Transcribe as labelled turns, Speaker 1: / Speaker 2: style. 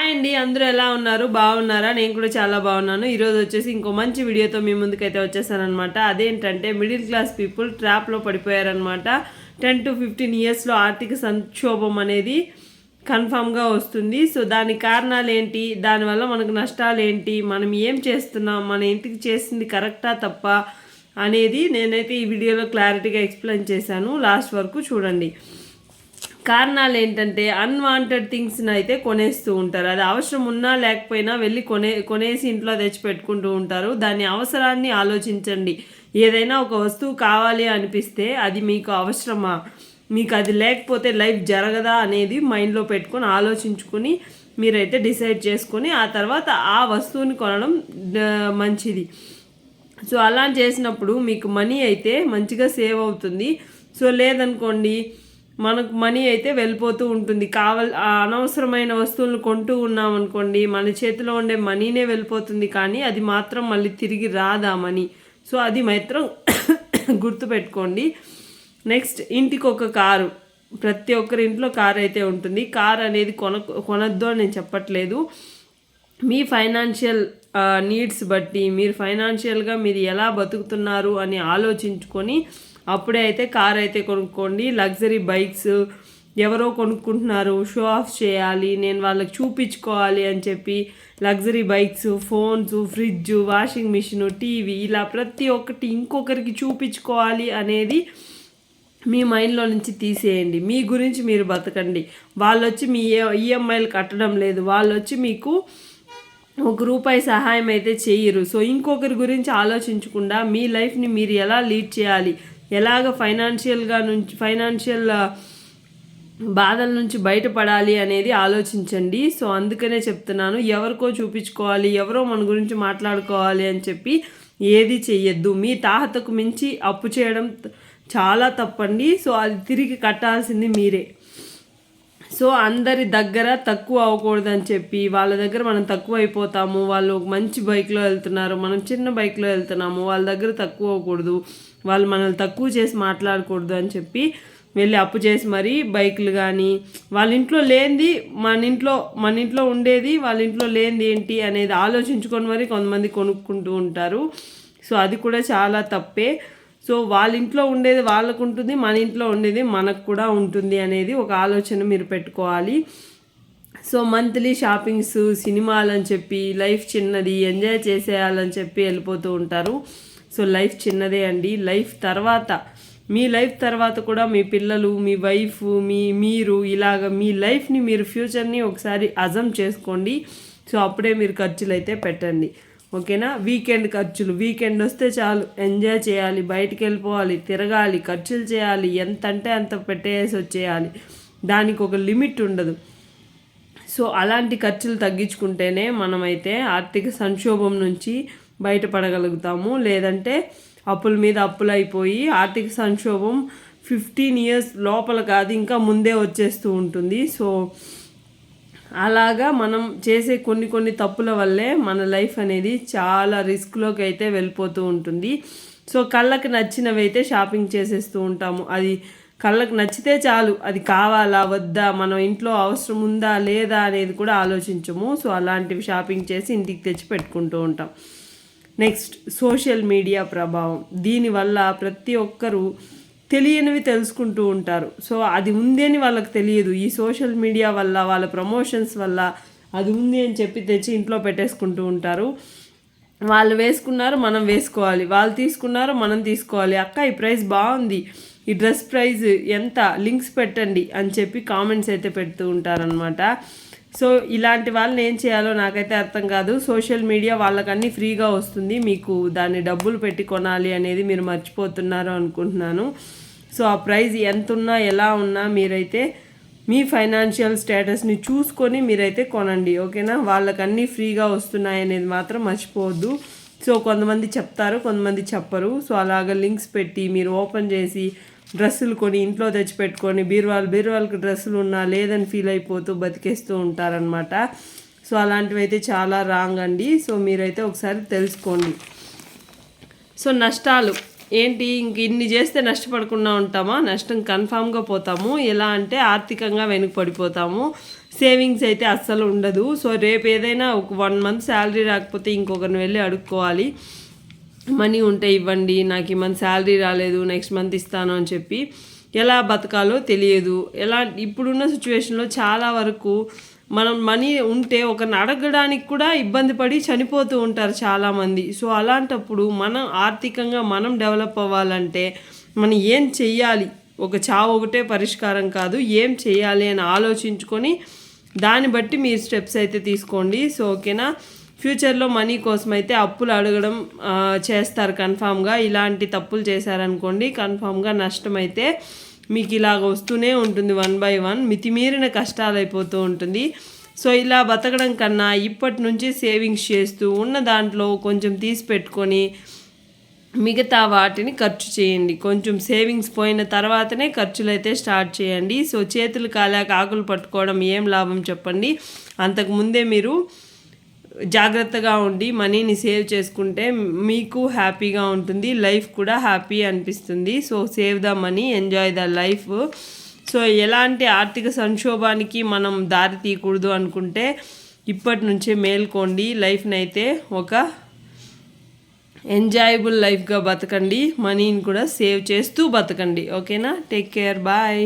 Speaker 1: Hi అండి, అందరూ ఎలా ఉన్నారు? బాగున్నారా? నేను కూడా చాలా బాగున్నాను. ఈరోజు వచ్చేసి ఇంకో మంచి వీడియోతో మీ ముందుకైతే వచ్చేసానమాట. అదేంటంటే మిడిల్ క్లాస్ పీపుల్ ట్రాప్లో పడిపోయారనమాట. 10 to 15 ఇయర్స్లో ఆర్థిక సంక్షోభం అనేది కన్ఫామ్గా వస్తుంది. సో దానికి కారణాలు ఏంటి, దానివల్ల మనకు నష్టాలు ఏంటి, మనం ఏం చేస్తున్నాం, మన ఇంటికి చేసింది కరెక్టా తప్ప అనేది నేనైతే ఈ వీడియోలో క్లారిటీగా ఎక్స్ప్లెయిన్ చేశాను. లాస్ట్ వరకు చూడండి. కారణాలు ఏంటంటే అన్వాంటెడ్ థింగ్స్ని అయితే కొనేస్తూ ఉంటారు. అది అవసరం ఉన్నా లేకపోయినా వెళ్ళి కొనేసి ఇంట్లో తెచ్చి పెట్టుకుంటూ ఉంటారు. దాని అవసరాన్ని ఆలోచించండి. ఏదైనా ఒక వస్తువు కావాలి అనిపిస్తే అది మీకు అవసరమా, మీకు అది లేకపోతే లైఫ్ జరగదా అనేది మైండ్లో పెట్టుకొని ఆలోచించుకొని మీరైతే డిసైడ్ చేసుకొని ఆ తర్వాత ఆ వస్తువుని కొనడం మంచిది. సో అలా చేసినప్పుడు మీకు మనీ అయితే మంచిగా సేవ్ అవుతుంది. సో లేదనుకోండి, మనకు మనీ అయితే వెళ్ళిపోతూ ఉంటుంది. అనవసరమైన వస్తువులను కొంటూ ఉన్నాం అనుకోండి, మన చేతిలో ఉండే మనీనే వెళ్ళిపోతుంది, కానీ అది మాత్రం మళ్ళీ తిరిగి రాదా మనీ. సో అది మాత్రం గుర్తుపెట్టుకోండి. నెక్స్ట్, ఇంటికి ఒక కారు. ప్రతి ఒక్కరి ఇంట్లో కారు అయితే ఉంటుంది. కార్ అనేది కొనద్దు అని నేను చెప్పట్లేదు. మీ ఫైనాన్షియల్ నీడ్స్ బట్టి మీరు ఫైనాన్షియల్గా మీరు ఎలా బతుకుతున్నారు అని ఆలోచించుకొని అప్పుడే అయితే కార్ అయితే కొనుక్కోండి. లగ్జరీ బైక్స్ ఎవరో కొనుక్కుంటున్నారు, షో ఆఫ్ చేయాలి, నేను వాళ్ళకి చూపించుకోవాలి అని చెప్పి luxury bikes, phones, fridge, washing machine, TV, ఇలా ప్రతి ఒక్కటి ఇంకొకరికి చూపించుకోవాలి అనేది మీ మైండ్లో నుంచి తీసేయండి. మీ గురించి మీరు బతకండి. వాళ్ళు వచ్చి మీ ఈఎంఐలు కట్టడం లేదు, వాళ్ళు వచ్చి మీకు ₹1 సహాయం అయితే చేయరు. సో ఇంకొకరి గురించి ఆలోచించకుండా మీ లైఫ్ని మీరు ఎలా లీడ్ చేయాలి, ఎలాగ ఫైనాన్షియల్ బాధల నుంచి బయటపడాలి అనేది ఆలోచించండి. సో అందుకనే చెప్తున్నాను, ఎవరికో చూపించుకోవాలి, ఎవరో మన గురించి మాట్లాడుకోవాలి అని చెప్పి ఏది చెయ్యొద్దు. మీ తాహతకు మించి అప్పు చేయడం చాలా తప్పండి. సో అది తిరిగి కట్టాల్సింది మీరే. సో అందరి దగ్గర తక్కువ అవ్వకూడదని చెప్పి వాళ్ళ దగ్గర మనం తక్కువ అయిపోతాము. వాళ్ళు ఒక మంచి బైక్లో వెళ్తున్నారు, మనం చిన్న బైక్లో వెళ్తున్నాము, వాళ్ళ దగ్గర తక్కువ అవ్వకూడదు, వాళ్ళు మనల్ని తక్కువ చేసి మాట్లాడకూడదు అని చెప్పి వెళ్ళి అప్పు చేసి మరీ బైకులు కానీ వాళ్ళ ఇంట్లో లేనిది మన ఇంట్లో ఉండేది వాళ్ళ ఇంట్లో లేనిది ఏంటి అనేది ఆలోచించుకొని మరి కొంతమంది కొనుక్కుంటూ ఉంటారు. సో అది కూడా చాలా తప్పే. సో వాళ్ళ ఇంట్లో ఉండేది వాళ్ళకు ఉంటుంది, మన ఇంట్లో ఉండేది మనకు కూడా ఉంటుంది అనేది ఒక ఆలోచన మీరు పెట్టుకోవాలి. సో మంత్లీ షాపింగ్స్, సినిమాలు అని చెప్పి లైఫ్ చిన్నది, ఎంజాయ్ చేసేయాలని చెప్పి వెళ్ళిపోతూ ఉంటారు. సో లైఫ్ చిన్నదే అండి. మీ లైఫ్ తర్వాత కూడా మీ పిల్లలు, మీ వైఫ్, మీరు ఇలాగ మీ లైఫ్ని మీరు ఫ్యూచర్ని ఒకసారి అజమ్ చేసుకోండి. సో అప్పుడే మీరు ఖర్చులు అయితే పెట్టండి, ఓకేనా? వీకెండ్ ఖర్చులు, వీకెండ్ వస్తే చాలు ఎంజాయ్ చేయాలి, బయటికి వెళ్ళిపోవాలి, తిరగాలి, ఖర్చులు చేయాలి, ఎంత అంటే అంత పెట్టేసి వచ్చేయాలి, దానికి ఒక లిమిట్ ఉండదు. సో అలాంటి ఖర్చులు తగ్గించుకుంటేనే మనమైతే ఆర్థిక సంక్షోభం నుంచి బయటపడగలుగుతాము. లేదంటే అప్పుల మీద అప్పులు అయిపోయి ఆర్థిక సంక్షోభం 15 ఇయర్స్ లోపల కాదు ఇంకా ముందే వచ్చేస్తూ ఉంటుంది. సో అలాగా మనం చేసే కొన్ని తప్పుల వల్లే మన లైఫ్ అనేది చాలా రిస్క్లోకి అయితే వెళ్ళిపోతూ ఉంటుంది. సో కళ్ళకి నచ్చినవి అయితే షాపింగ్ చేసేస్తూ ఉంటాము. అది కళ్ళకి నచ్చితే చాలు, అది కావాలా వద్దా, మనం ఇంట్లో అవసరం ఉందా లేదా అనేది కూడా ఆలోచించము. సో అలాంటివి షాపింగ్ చేసి ఇంటికి తెచ్చి పెట్టుకుంటూ ఉంటాం. నెక్స్ట్, సోషల్ మీడియా ప్రభావం. దీనివల్ల ప్రతి ఒక్కరూ తెలియనివి తెలుసుకుంటూ ఉంటారు. సో అది ఉంది అని వాళ్ళకి తెలియదు. ఈ సోషల్ మీడియా వల్ల, వాళ్ళ ప్రమోషన్స్ వల్ల అది ఉంది అని చెప్పి తెచ్చి ఇంట్లో పెట్టేసుకుంటూ ఉంటారు. వాళ్ళు వేసుకున్నారు, మనం వేసుకోవాలి, వాళ్ళు తీసుకున్నారు, మనం తీసుకోవాలి. అక్క ఈ ప్రైస్ బాగుంది, ఈ డ్రెస్ ప్రైస్ ఎంత, లింక్స్ పెట్టండి అని చెప్పి కామెంట్స్ అయితే పెడుతూ ఉంటారనమాట. సో ఇలాంటి వాళ్ళని ఏం చేయాలో నాకైతే అర్థం కాదు. సోషల్ మీడియా వాళ్ళకన్నీ ఫ్రీగా వస్తుంది, మీకు దాన్ని డబ్బులు పెట్టి కొనాలి అనేది మీరు మర్చిపోతున్నారు అనుకుంటున్నాను. సో ఆ ప్రైస్ ఎంత ఉన్నా ఎలా ఉన్నా మీరైతే మీ ఫైనాన్షియల్ స్టేటస్ని చూసుకొని మీరైతే కొనండి, ఓకేనా? వాళ్ళకన్నీ ఫ్రీగా వస్తున్నాయి అనేది మాత్రం మర్చిపోవద్దు. సో కొంతమంది చెప్తారు, కొంతమంది చెప్పరు. సో అలాగ లింక్స్ పెట్టి మీరు ఓపెన్ చేసి డ్రెస్సులు కొని ఇంట్లో తెచ్చిపెట్టుకొని బీరువాళ్ళకి డ్రెస్సులు ఉన్నా లేదని ఫీల్ అయిపోతూ బతికేస్తూ ఉంటారనమాట. సో అలాంటివి అయితే చాలా రాంగ్ అండి. సో మీరైతే ఒకసారి తెలుసుకోండి. సో నష్టాలు ఏంటి, ఇంక ఇన్ని చేస్తే నష్టపడకుండా ఉంటామా? నష్టం కన్ఫామ్గా పోతాము. ఎలా అంటే ఆర్థికంగా వెనుకపడిపోతాము. సేవింగ్స్ అయితే అస్సలు ఉండదు. సో రేపు ఏదైనా ఒక 1 మంత్ శాలరీ రాకపోతే ఇంకొకరిని వెళ్ళి అడుక్కోవాలి, మనీ ఉంటే ఇవ్వండి, నాకు ఈ మంత్ శాలరీ రాలేదు, నెక్స్ట్ మంత్ ఇస్తాను అని చెప్పి. ఎలా బతకాలో తెలియదు. ఇప్పుడున్న సిచ్యువేషన్లో చాలా వరకు మనం మనీ ఉంటే ఒకరిని అడగడానికి కూడా ఇబ్బంది పడి చనిపోతూ ఉంటారు చాలామంది. సో అలాంటప్పుడు మనం ఆర్థికంగా మనం డెవలప్ అవ్వాలంటే మనం ఏం చెయ్యాలి, ఒక చావు ఒకటే పరిష్కారం కాదు, ఏం చెయ్యాలి అని ఆలోచించుకొని దాన్ని బట్టి మీరు స్టెప్స్ అయితే తీసుకోండి. సో ఓకేనా. ఫ్యూచర్లో మనీ కోసం అయితే అప్పులు అడగడం చేస్తారు కన్ఫామ్గా. ఇలాంటి తప్పులు చేశారనుకోండి కన్ఫామ్గా నష్టం అయితే మీకు ఇలాగ వస్తూనే ఉంటుంది, 1 by 1 మితిమీరిన కష్టాలు అయిపోతూ ఉంటుంది. సో ఇలా బతకడం కన్నా ఇప్పటి నుంచి సేవింగ్స్ చేస్తూ ఉన్న దాంట్లో కొంచెం తీసి పెట్టుకొని మిగతా వాటిని ఖర్చు చేయండి. కొంచెం సేవింగ్స్ పోయిన తర్వాతనే ఖర్చులు అయితే స్టార్ట్ చేయండి. సో చేతులు కాలాక ఆకులు పట్టుకోవడం ఏం లాభం చెప్పండి. అంతకుముందే మీరు జాగ్రత్తగా ఉండి మనీని సేవ్ చేసుకుంటే మీకు హ్యాపీగా ఉంటుంది, లైఫ్ కూడా హ్యాపీ అనిపిస్తుంది. So save the money, enjoy the life. So ఎలాంటి ఆర్థిక సంక్షోభానికి మనం దారి తీయకూడదు అనుకుంటే ఇప్పటి నుంచే మేల్కోండి. లైఫ్ని అయితే ఒక ఎంజాయబుల్ లైఫ్గా బతకండి, మనీని కూడా సేవ్ చేస్తూ బతకండి. ఓకేనా. Take care, bye.